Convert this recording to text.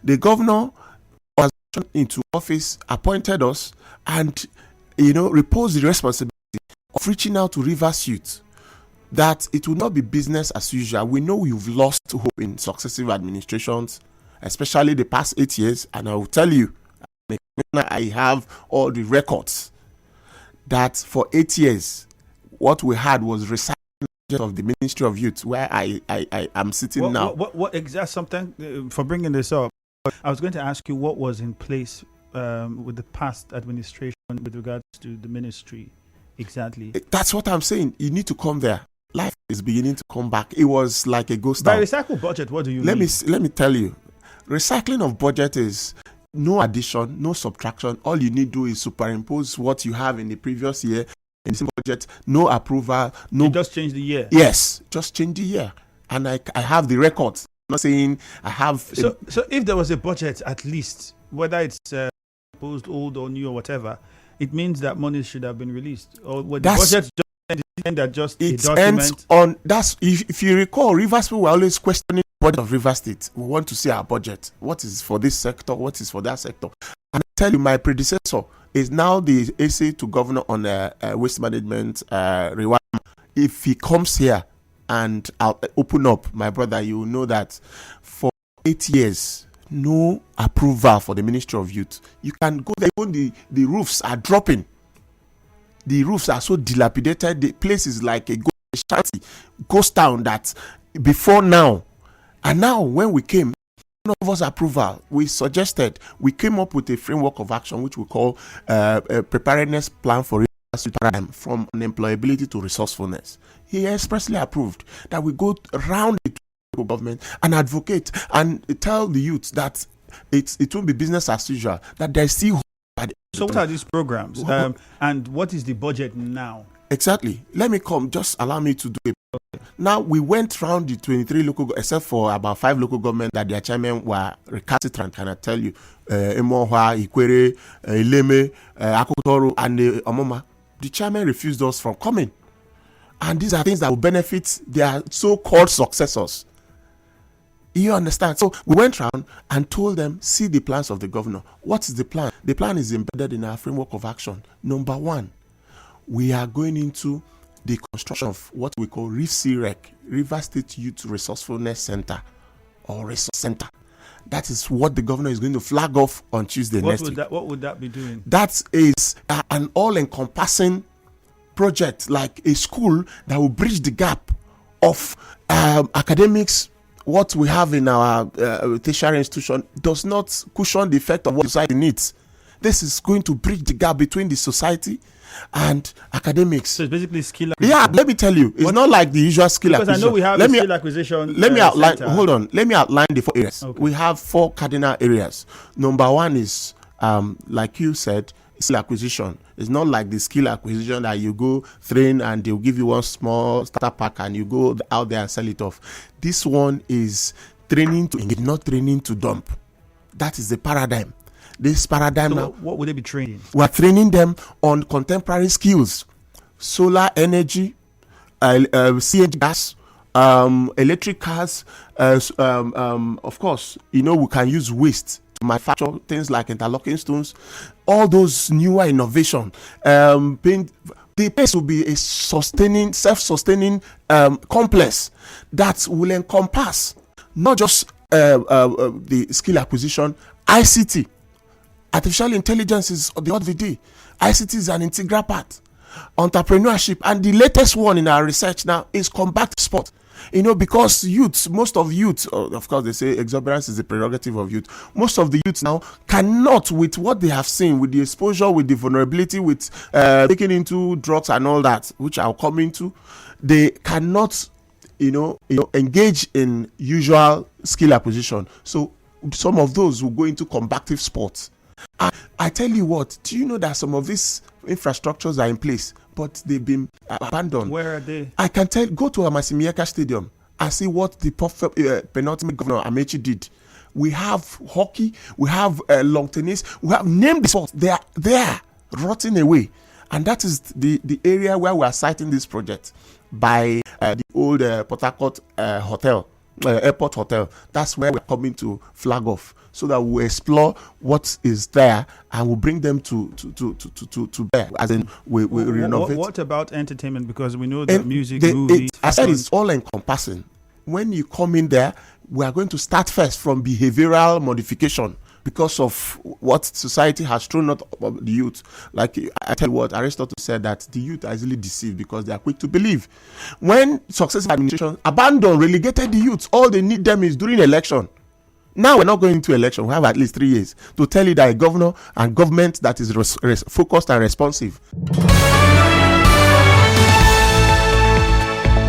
The governor was into office, appointed us, and reposed the responsibility of reaching out to Rivers youth that it will not be business as usual. We know you've lost hope in successive administrations, especially the past 8 years, and I will tell you, I have all the records that for 8 years, what we had was recycling of the Ministry of Youth, where I am sitting now. What exact something for bringing this up? I was going to ask you what was in place with the past administration with regards to the ministry exactly. That's what I'm saying. You need to come there. Life is beginning to come back. It was like a ghost town. By recycle budget, what do you mean? Let me tell you. Recycling of budget is no addition, no subtraction. All you need to do is superimpose what you have in the previous year in the same budget. No approval. No. You just change the year. Yes, just change the year. And I have the records. I'm not saying I have. So if there was a budget, at least whether it's proposed old or new or whatever, it means that money should have been released. Or the budget just a document. Ends on that's if you recall, Rivers people were always questioning the budget of Rivers State. We want to see our budget. What is for this sector? What is for that sector? And I tell you, my predecessor is now the essay to governor on waste management. If he comes here and I'll open up, my brother, you will know that for 8 years, no approval for the Ministry of Youth. You can go there, even the roofs are dropping. The roofs are so dilapidated. The place is like a ghost town that before now. And now when we came, none of us approval. We came up with a framework of action which we call a preparedness plan for paradigm from unemployability to resourcefulness. He expressly approved that we go around the local government and advocate and tell the youth that it won't be business as usual, that there's still hope. So what are these programs and what is the budget now? Exactly. Let me come. Just allow me to do it. Now, we went around the 23 local, except for about 5 local governments that their chairmen were recalcitrant, can I tell you? Emohwa, Ikwere, Ileme, Akotoro, and Omoma. The chairman refused us from coming. And these are things that will benefit their so-called successors. You understand? So we went around and told them, see the plans of the governor. What is the plan? The plan is embedded in our framework of action. Number 1, we are going into the construction of what we call RVSG, River State Youth Resourcefulness Center or Resource Center. That is what the governor is going to flag off on Tuesday next week. What would that be doing? That is an all-encompassing project, like a school that will bridge the gap of academics. What we have in our tertiary institution does not cushion the effect of what society needs. This is going to bridge the gap between the society and academics. So it's basically skill acquisition. Yeah, let me tell you, it's not like the usual skill acquisition. Because I know we have a skill acquisition. Let me outline. Center. Hold on. Let me outline the 4 areas. Okay. We have 4 cardinal areas. Number 1 is, like you said, skill acquisition. It's not like the skill acquisition that you go train and they'll give you one small starter pack and you go out there and sell it off. This one is training to engage, not training to dump. That is the paradigm. This paradigm so now. What would they be training? We are training them on contemporary skills, solar energy, CNG gas, electric cars. Of course, we can use waste to manufacture things like interlocking stones. All those newer innovation. The place will be a self-sustaining complex that will encompass not just the skill acquisition, ICT. Artificial intelligence is the order of the day. ICT is an integral part. Entrepreneurship, and the latest one in our research now is combat sport. Because most of youth, of course they say exuberance is the prerogative of youth. Most of the youth now cannot, with what they have seen, with the exposure, with the vulnerability, with taking into drugs and all that, which I'll come into, they cannot, engage in usual skill acquisition. So some of those will go into combative sports. I tell you what, do you know that some of these infrastructures are in place, but they've been abandoned? Where are they? I can tell, go to Amasimiyaka Stadium and see what the penultimate governor Amechi did. We have hockey, we have long tennis, we have named the sports. They are rotting away. And that is the area where we are citing this project by the old Port Harcourt hotel. Airport Hotel. That's where we're coming to flag off, so that we'll explore what is there and we'll bring them to bear. As in, we renovate. What about entertainment? Because we know that music, movies. I said it's all encompassing. When you come in there, we are going to start first from behavioral modification, because of what society has thrown out of the youth. Like I tell you what, Aristotle said that the youth are easily deceived because they are quick to believe. When successive administration abandoned, relegated the youth, all they need them is during election. Now we're not going into election. We have at least 3 years to tell you that a governor and government that is focused and responsive.